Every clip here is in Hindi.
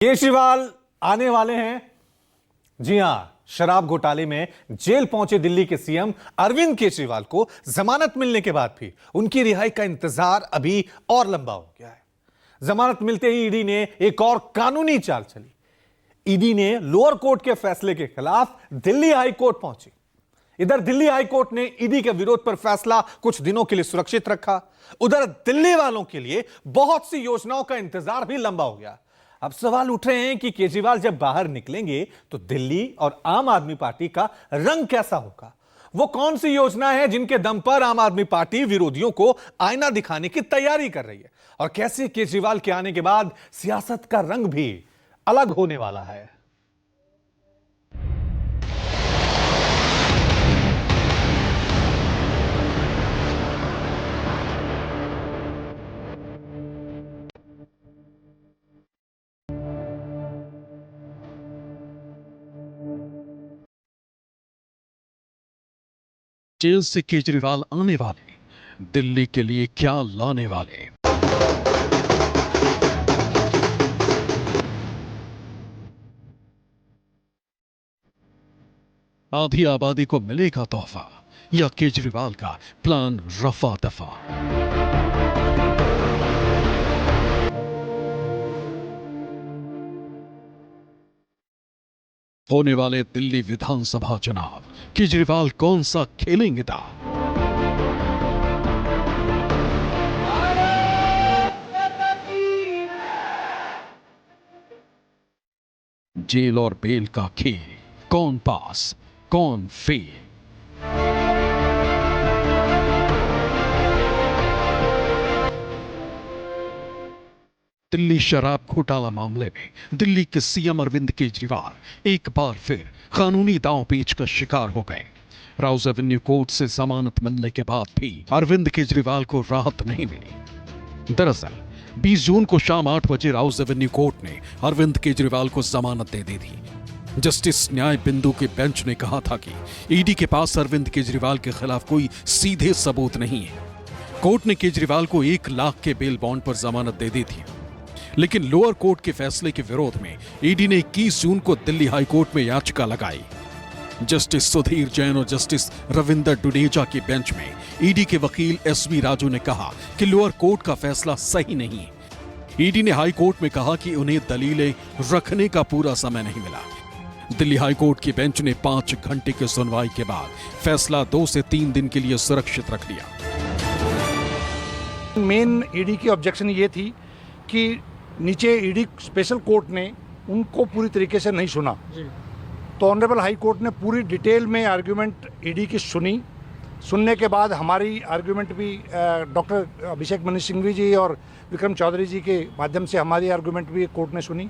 केजरीवाल आने वाले हैं। जी हां, शराब घोटाले में जेल पहुंचे दिल्ली के सीएम अरविंद केजरीवाल को जमानत मिलने के बाद भी उनकी रिहाई का इंतजार अभी और लंबा हो गया है। जमानत मिलते ही ईडी ने एक और कानूनी चाल चली। ईडी ने लोअर कोर्ट के फैसले के खिलाफ दिल्ली हाई कोर्ट पहुंची। इधर दिल्ली हाई कोर्ट ने ईडी के विरोध पर फैसला कुछ दिनों के लिए सुरक्षित रखा। उधर दिल्ली वालों के लिए बहुत सी योजनाओं का इंतजार भी लंबा हो गया। अब सवाल उठ रहे हैं कि केजरीवाल जब बाहर निकलेंगे तो दिल्ली और आम आदमी पार्टी का रंग कैसा होगा। वो कौन सी योजना है जिनके दम पर आम आदमी पार्टी विरोधियों को आईना दिखाने की तैयारी कर रही है, और कैसे केजरीवाल के आने के बाद सियासत का रंग भी अलग होने वाला है। जेल से केजरीवाल आने वाले, दिल्ली के लिए क्या लाने वाले। आधी आबादी को मिलेगा तोहफा या केजरीवाल का प्लान रफा दफा। होने वाले दिल्ली विधानसभा चुनाव, केजरीवाल कौन सा खेलेंगे दांव। जेल और बेल का खेल, कौन पास कौन फेल। दिल्ली शराब घोटाला मामले में दिल्ली के सीएम अरविंद केजरीवाल एक बार फिर कानूनी दांव पेच का शिकार हो गए। राउज एवेन्यू कोर्ट से जमानत मिलने के बाद भी अरविंद केजरीवाल को राहत नहीं मिली। दरअसल 20 जून को शाम 8 बजे राउज एवेन्यू कोर्ट ने अरविंद केजरीवाल को जमानत दे दी थी। जस्टिस न्याय बिंदु के बेंच ने कहा था कि ईडी के पास अरविंद केजरीवाल के खिलाफ कोई सीधे सबूत नहीं है। कोर्ट ने केजरीवाल को 1 लाख के बेल बॉन्ड पर जमानत दे दी थी, लेकिन लोअर कोर्ट के फैसले के विरोध में ईडी ने 21 जून को दिल्ली हाई कोर्ट में याचिका लगाई। जस्टिस सुधीर जैन और जस्टिस रविंदर डुडेजा की बेंच में ईडी के वकील एसवी राजू ने कहा कि लोअर कोर्ट का फैसला सही नहीं है। ईडी ने हाई कोर्ट में कहा कि उन्हें दलीलें रखने का पूरा समय नहीं मिला। दिल्ली हाई कोर्ट की बेंच ने 5 घंटे की सुनवाई के बाद फैसला 2 से 3 दिन के लिए सुरक्षित रख लिया। मेन ईडी की ऑब्जेक्शन ये थी कि नीचे ईडी स्पेशल कोर्ट ने उनको पूरी तरीके से नहीं सुना जी। तो ऑनरेबल हाई कोर्ट ने पूरी डिटेल में आर्ग्यूमेंट ईडी की सुनने के बाद हमारी आर्ग्यूमेंट भी डॉक्टर अभिषेक मनु सिंघवी जी और विक्रम चौधरी जी के माध्यम से हमारी आर्ग्यूमेंट भी कोर्ट ने सुनी,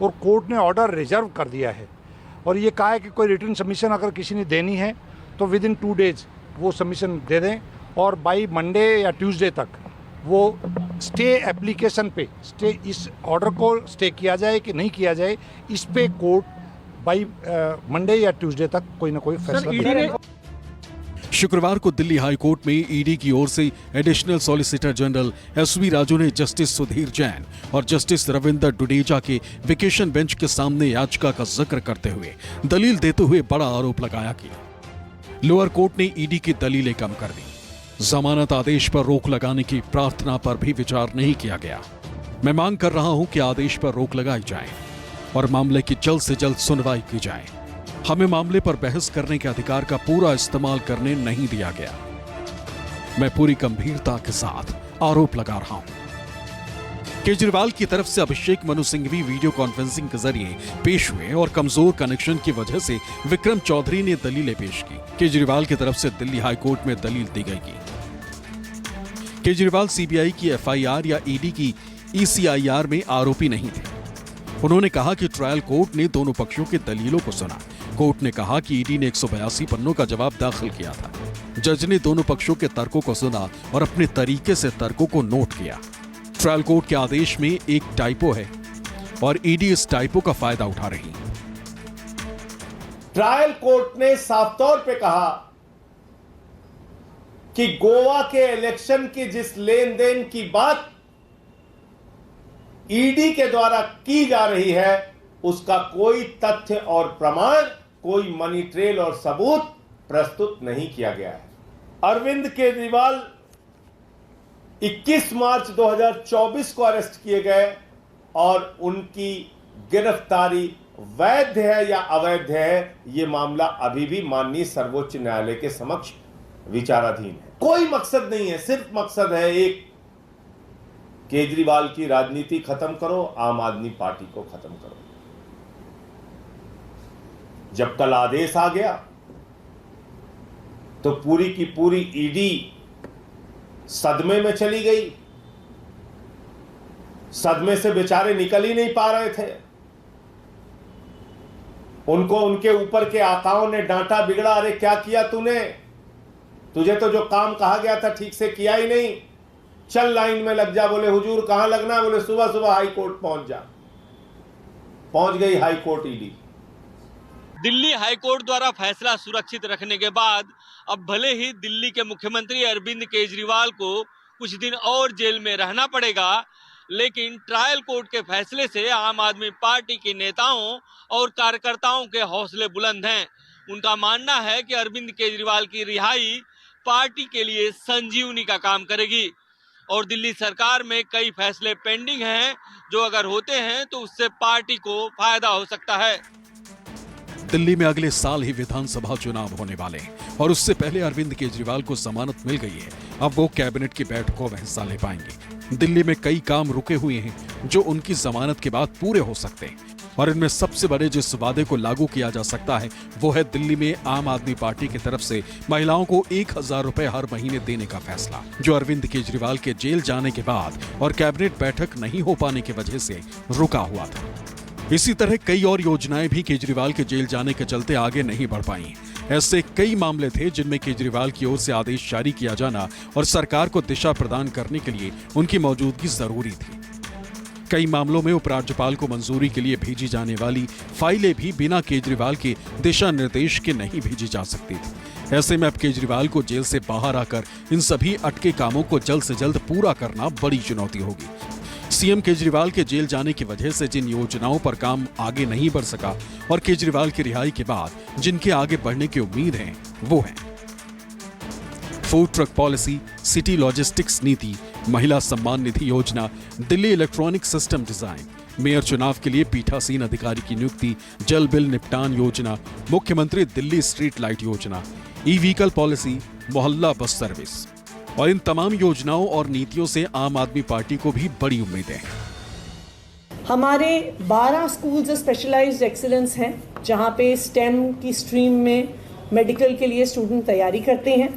और कोर्ट ने ऑर्डर रिजर्व कर दिया है और ये कहा है कि कोई रिटर्न सबमिशन अगर किसी ने देनी है तो विद इन 2 डेज वो सबमिशन दे दें, और बाई मंडे या ट्यूसडे तक वो स्टे एप्लीकेशन पे स्टे इस ऑर्डर को स्टे किया जाए कि नहीं किया जाए, इस पे कोर्ट बाई मंडे या ट्यूसडे तक कोई ना कोई फैसला देगा। शुक्रवार को दिल्ली हाई कोर्ट में ईडी की ओर से additional solicitor general SV Raju ने जस्टिस सुधीर जैन और जस्टिस रविंदर डुडेजा के वेकेशन बेंच के सामने याचिका का जिक्र करते हुए दलील देते हुए बड़ा आरोप लगाया कि लोअर कोर्ट ने ईडी की दलीलें कम कर दी। जमानत आदेश पर रोक लगाने की प्रार्थना पर भी विचार नहीं किया गया। मैं मांग कर रहा हूं कि आदेश पर रोक लगाई जाए और मामले की जल्द से जल्द सुनवाई की जाए। हमें मामले पर बहस करने के अधिकार का पूरा इस्तेमाल करने नहीं दिया गया। मैं पूरी गंभीरता के साथ आरोप लगा रहा हूं। केजरीवाल की तरफ से अभिषेक मनु सिंघवी वीडियो कॉन्फ्रेंसिंग के जरिए पेश हुए और कमजोर कनेक्शन की वजह से विक्रम चौधरी ने दलीलें पेश की। केजरीवाल की तरफ से दिल्ली हाई कोर्ट में दलील दी गई कि केजरीवाल सीबीआई की एफआईआर या ईडी की ईसीआईआर में आरोपी नहीं थे। उन्होंने कहा कि ट्रायल कोर्ट ने दोनों पक्षों के दलीलों को सुना। कोर्ट ने कहा कि ईडी ने 182 पन्नों का जवाब दाखिल किया था। जज ने दोनों पक्षों के तर्कों को सुना और अपने तरीके से तर्कों को नोट किया। ट्रायल कोर्ट के आदेश में एक टाइपो है और ईडी इस टाइपो का फायदा उठा रही। ट्रायल कोर्ट ने साफ तौर पे कहा कि गोवा के इलेक्शन की जिस लेन देन की बात ईडी के द्वारा की जा रही है उसका कोई तथ्य और प्रमाण, कोई मनी ट्रेल और सबूत प्रस्तुत नहीं किया गया है। अरविंद केजरीवाल 21 मार्च 2024 को अरेस्ट किए गए और उनकी गिरफ्तारी वैध है या अवैध है, यह मामला अभी भी माननीय सर्वोच्च न्यायालय के समक्ष विचाराधीन है। कोई मकसद नहीं है, सिर्फ मकसद है एक, केजरीवाल की राजनीति खत्म करो, आम आदमी पार्टी को खत्म करो। जब कल आदेश आ गया तो पूरी की पूरी ईडी सदमे में चली गई। सदमे से बेचारे निकल ही नहीं पा रहे थे। उनको उनके ऊपर के आकाओं ने डांटा, बिगड़ा, अरे क्या किया तूने, तुझे तो जो काम कहा गया था ठीक से किया ही नहीं, चल लाइन में लग जा। बोले हुजूर कहां लगना, बोले सुबह सुबह हाई कोर्ट पहुंच जा। पहुंच गई high court ED. Delhi high court द्वारा फैसला सुरक्षित रखने के बाद अब भले ही दिल्ली के मुख्यमंत्री अरविंद केजरीवाल को कुछ दिन और जेल में रहना पड़ेगा, लेकिन ट्रायल कोर्ट के फैसले से आम आदमी पार्टी के नेताओं और कार्यकर्ताओं के हौसले बुलंद हैं। उनका मानना है कि अरविंद केजरीवाल की रिहाई पार्टी के लिए संजीवनी का काम करेगी और दिल्ली सरकार में कई फैसले पेंडिंग हैं जो अगर होते हैं तो उससे पार्टी को फायदा हो सकता है। दिल्ली में अगले साल ही विधानसभा चुनाव होने वाले हैं और उससे पहले अरविंद केजरीवाल को जमानत मिल गई है। अब वो कैबिनेट की बैठकों में हिस्सा ले पाएंगे। दिल्ली में कई काम रुके हुए हैं जो उनकी जमानत के बाद पूरे हो सकते हैं और इनमें सबसे बड़े जिस वादे को लागू किया जा सकता है वो है दिल्ली में आम आदमी पार्टी की तरफ से महिलाओं को 1000 रुपए हर महीने देने का फैसला, जो अरविंद केजरीवाल के जेल जाने के बाद और कैबिनेट बैठक नहीं हो पाने की वजह से रुका हुआ था। इसी तरह कई और योजनाएं भी केजरीवाल के जेल जाने के चलते आगे नहीं बढ़ पाई। ऐसे कई मामले थे जिनमें केजरीवाल की ओर से आदेश जारी किया जाना और सरकार को दिशा प्रदान करने के लिए उनकी मौजूदगी जरूरी थी। कई मामलों में उपराज्यपाल को मंजूरी के लिए भेजी जाने वाली फाइलें भी बिना केजरीवाल के दिशा निर्देश के नहीं भेजी जा सकती थी। ऐसे में अब केजरीवाल को जेल से बाहर आकर इन सभी अटके कामों को जल्द से जल्द पूरा करना बड़ी चुनौती होगी। सीएम केजरीवाल के जेल जाने की वजह से जिन योजनाओं पर काम आगे नहीं बढ़ सका और केजरीवाल की रिहाई के बाद जिनके आगे बढ़ने की उम्मीद है वो है food truck policy, city logistics नीति, महिला सम्मान निधि योजना, Delhi electronic system design, mayor चुनाव के लिए पीठासीन अधिकारी की नियुक्ति, जल बिल निपटान योजना, मुख्यमंत्री दिल्ली स्ट्रीट लाइट योजना, ई व्हीकल पॉलिसी, मोहल्ला बस सर्विस। और इन तमाम योजनाओं और नीतियों से आम आदमी पार्टी को भी बड़ी उम्मीदें हैं। हमारे 12 स्कूल्स ऑफ स्पेशलाइज्ड एक्सीलेंस हैं जहां पे स्टेम की स्ट्रीम में मेडिकल के लिए स्टूडेंट तैयारी करते हैं।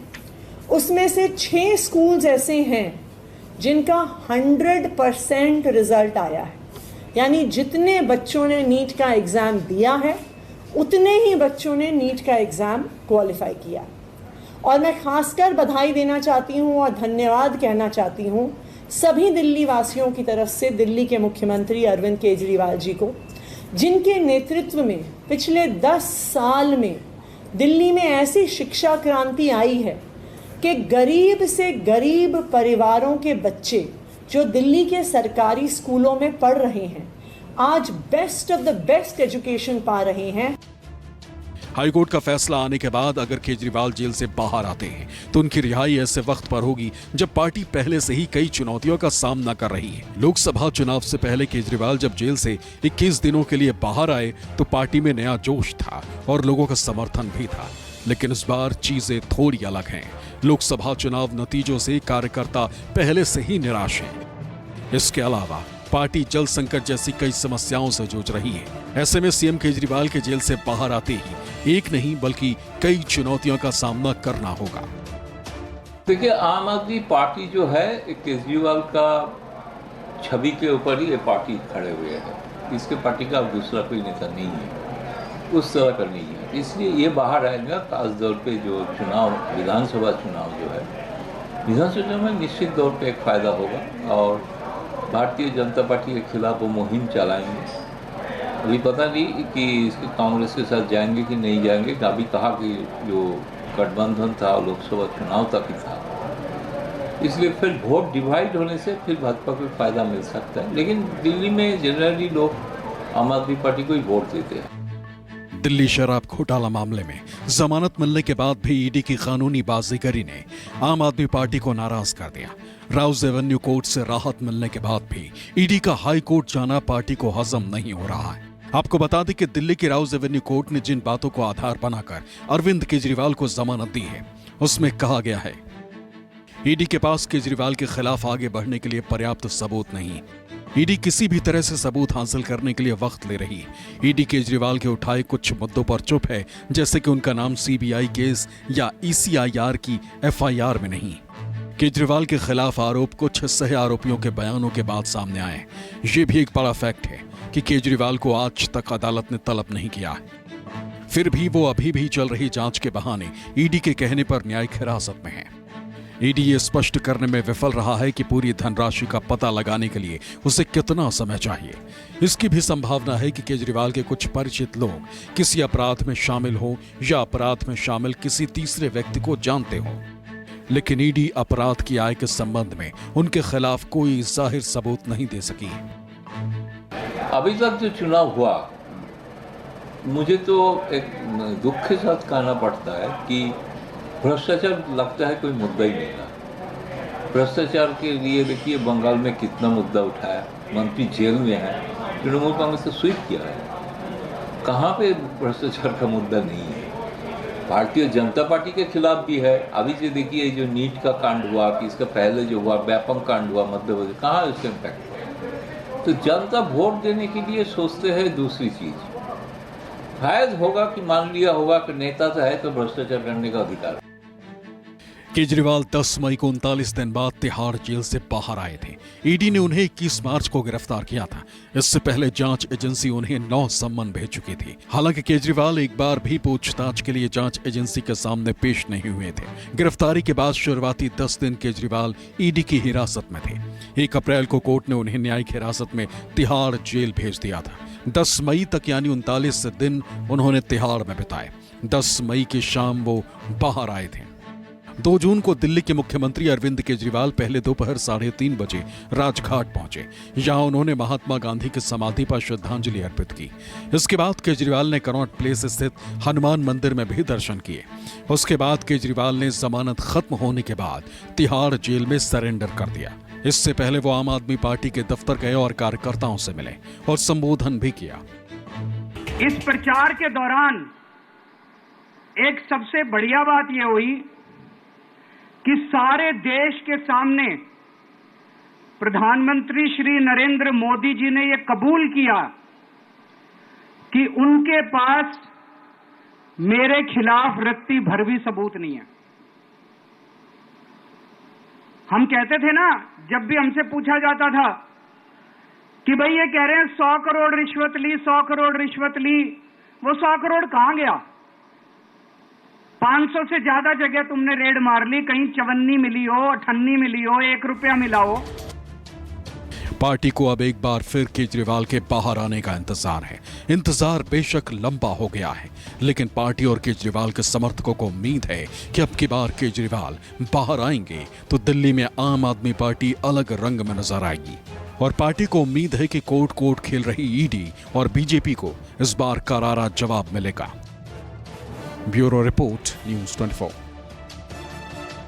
उसमें से 6 स्कूल्स ऐसे हैं जिनका 100% रिजल्ट आया है, यानी जितने बच्चों ने नीट का एग्ज़ाम दिया है उतने ही बच्चों ने नीट का एग्ज़ाम क्वालिफाई किया। और मैं खासकर बधाई देना चाहती हूँ और धन्यवाद कहना चाहती हूँ सभी दिल्ली वासियों की तरफ से दिल्ली के मुख्यमंत्री अरविंद केजरीवाल जी को, जिनके नेतृत्व में पिछले 10 साल में दिल्ली में ऐसी शिक्षा क्रांति आई है कि गरीब से गरीब परिवारों के बच्चे जो दिल्ली के सरकारी स्कूलों में पढ़ रहे हैं आज best of the best education पा रहे हैं। हाईकोर्ट का फैसला आने के बाद अगर केजरीवाल जेल से बाहर आते हैं तो उनकी रिहाई ऐसे वक्त पर होगी जब पार्टी पहले से ही कई चुनौतियों का सामना कर रही है। लोकसभा चुनाव से पहले केजरीवाल जब जेल से 21 दिनों के लिए बाहर आए तो पार्टी में नया जोश था और लोगों का समर्थन भी था, लेकिन इस बार चीजें थोड़ी अलग हैं। लोकसभा चुनाव नतीजों से कार्यकर्ता पहले से ही निराश हैं। इसके अलावा पार्टी जल संकट जैसी कई समस्याओं से जूझ रही है। ऐसे में सीएम केजरीवाल के जेल से बाहर आते ही एक नहीं बल्कि कई चुनौतियों का सामना करना होगा। देखिए, आम आदमी पार्टी जो है केजरीवाल का छवि के ऊपर ही ये पार्टी खड़े हुए है। इसके पार्टी का दूसरा कोई नेता नहीं है, उस तरह का नहीं है, इसलिए ये बाहर आएगा। खास तौर पे जो चुनाव, विधानसभा चुनाव जो है, विधानसभा चुनाव में निश्चित तौर पे एक फायदा होगा और भारतीय जनता पार्टी के खिलाफ वो मुहिम चलाएंगे। अभी पता नहीं कि इसके कांग्रेस के साथ जाएंगे कि नहीं जाएंगे। अभी कहा कि जो गठबंधन था लोकसभा चुनाव तक ही था, इसलिए फिर वोट डिवाइड होने से फिर भाजपा को फायदा मिल सकता है, लेकिन दिल्ली में जनरली लोग आम आदमी पार्टी को ही वोट देते हैं। दिल्ली शराब घोटाला मामले में जमानत मिलने के बाद भी ईडी की कानूनी बाजीगरी ने आम आदमी पार्टी को नाराज कर दिया। राउज एवेन्यू कोर्ट से राहत मिलने के बाद भी ईडी का हाई कोर्ट जाना पार्टी को हजम नहीं हो रहा है। आपको बता दें कि दिल्ली की राउज एवेन्यू कोर्ट ने जिन बातों को आधार बनाकर अरविंद केजरीवाल को जमानत दी है, उसमें कहा गया है ईडी के पास केजरीवाल के खिलाफ आगे बढ़ने के लिए पर्याप्त सबूत नहीं। ईडी किसी भी तरह से सबूत हासिल करने के लिए वक्त ले रही। ईडी केजरीवाल के उठाए कुछ मुद्दों पर चुप है, जैसे कि उनका नाम सीबीआई केस या ईसीआईआर की एफआईआर में नहीं। केजरीवाल के खिलाफ आरोप कुछ सह आरोपियों के बयानों के बाद सामने आए। ये भी एक बड़ा फैक्ट है कि केजरीवाल को आज तक अदालत ने तलब नहीं किया है। फिर भी वो अभी भी चल रही जांच के बहाने ईडी के कहने पर न्यायिक हिरासत में है। ईडी ये स्पष्ट करने में विफल रहा है कि पूरी धनराशि का पता लगाने के लिए उसे कितना समय चाहिए। इसकी भी संभावना है कि केजरीवाल के कुछ परिचित लोग किसी अपराध में शामिल हो या अपराध में शामिल किसी तीसरे व्यक्ति को जानते हो, लेकिन ईडी अपराध की आय के संबंध में उनके खिलाफ कोई जाहिर सबूत नहीं दे सकी। अभी तक जो चुनाव हुआ, मुझे तो एक दुख के साथ कहना पड़ता है कि भ्रष्टाचार लगता है कोई मुद्दा ही नहीं था। भ्रष्टाचार के लिए देखिए बंगाल में कितना मुद्दा उठाया, मंत्री जेल में है, तृणमूल कांग्रेस ने स्वीप किया है। कहाँ पे भ्रष्टाचार का मुद्दा नहीं है। भारतीय जनता पार्टी के खिलाफ भी है। अभी से देखिए जो नीट का कांड हुआ, कि इसका पहले जो हुआ व्यापम कांड हुआ मध्य प्रदेश, कहाँ है उसका इम्पैक्ट। तो जनता वोट देने के लिए सोचते हैं दूसरी चीज। शायद होगा कि मान लिया होगा कि नेता तो है तो भ्रष्टाचार करने का अधिकार। केजरीवाल 10 मई को 39 दिन बाद तिहाड़ जेल से बाहर आए थे। ईडी ने उन्हें 21 मार्च को गिरफ्तार किया था। इससे पहले जांच एजेंसी उन्हें 9 सम्मन भेज चुकी थी। हालांकि केजरीवाल एक बार भी पूछताछ के लिए जांच एजेंसी के सामने पेश नहीं हुए थे। गिरफ्तारी के बाद शुरुआती 10 दिन केजरीवाल ईडी की हिरासत में थे। 1 अप्रैल को कोर्ट ने उन्हें न्यायिक हिरासत में तिहाड़ जेल भेज दिया था। 10 मई तक यानी 39 दिन उन्होंने तिहाड़ में बिताए। 10 मई की शाम वो बाहर आए थे। 2 जून को दिल्ली के मुख्यमंत्री अरविंद केजरीवाल पहले दोपहर 3:30 बजे राजघाट पहुंचे। यहां उन्होंने महात्मा गांधी की समाधि पर श्रद्धांजलि अर्पित की। इसके बाद केजरीवाल ने कनॉट प्लेस स्थित हनुमान मंदिर में भी दर्शन किए। उसके बाद केजरीवाल ने जमानत खत्म होने के बाद तिहाड़ जेल में सरेंडर कर दिया। इससे पहले वो आम आदमी पार्टी के दफ्तर गए और कार्यकर्ताओं से मिले और संबोधन भी किया। इस प्रचार के दौरान एक सबसे बढ़िया बात यह हुई कि सारे देश के सामने प्रधानमंत्री श्री नरेंद्र मोदी जी ने यह कबूल किया कि उनके पास मेरे खिलाफ रत्ती भर भी सबूत नहीं है। हम कहते थे ना, जब भी हमसे पूछा जाता था कि भाई ये कह रहे हैं 100 करोड़ रिश्वत ली, 100 करोड़ रिश्वत ली, वो 100 करोड़ कहां गया? 500 से ज्यादा जगह तुमने रेड मार ली, कहीं चवन्नी मिली हो, 98 मिली हो, 1 रुपया मिला हो। पार्टी को अब एक बार फिर केजरीवाल के बाहर आने का इंतजार है। इंतजार बेशक लंबा हो गया है, लेकिन पार्टी और केजरीवाल के समर्थकों को उम्मीद है कि अब की बार केजरीवाल बाहर आएंगे तो दिल्ली में आम आदमी पार्टी अलग रंग में नजर आएगी। और पार्टी को उम्मीद है कि कोर्ट खेल रही ईडी और बीजेपी को इस बार करारा जवाब मिलेगा। Bureau report, news 24।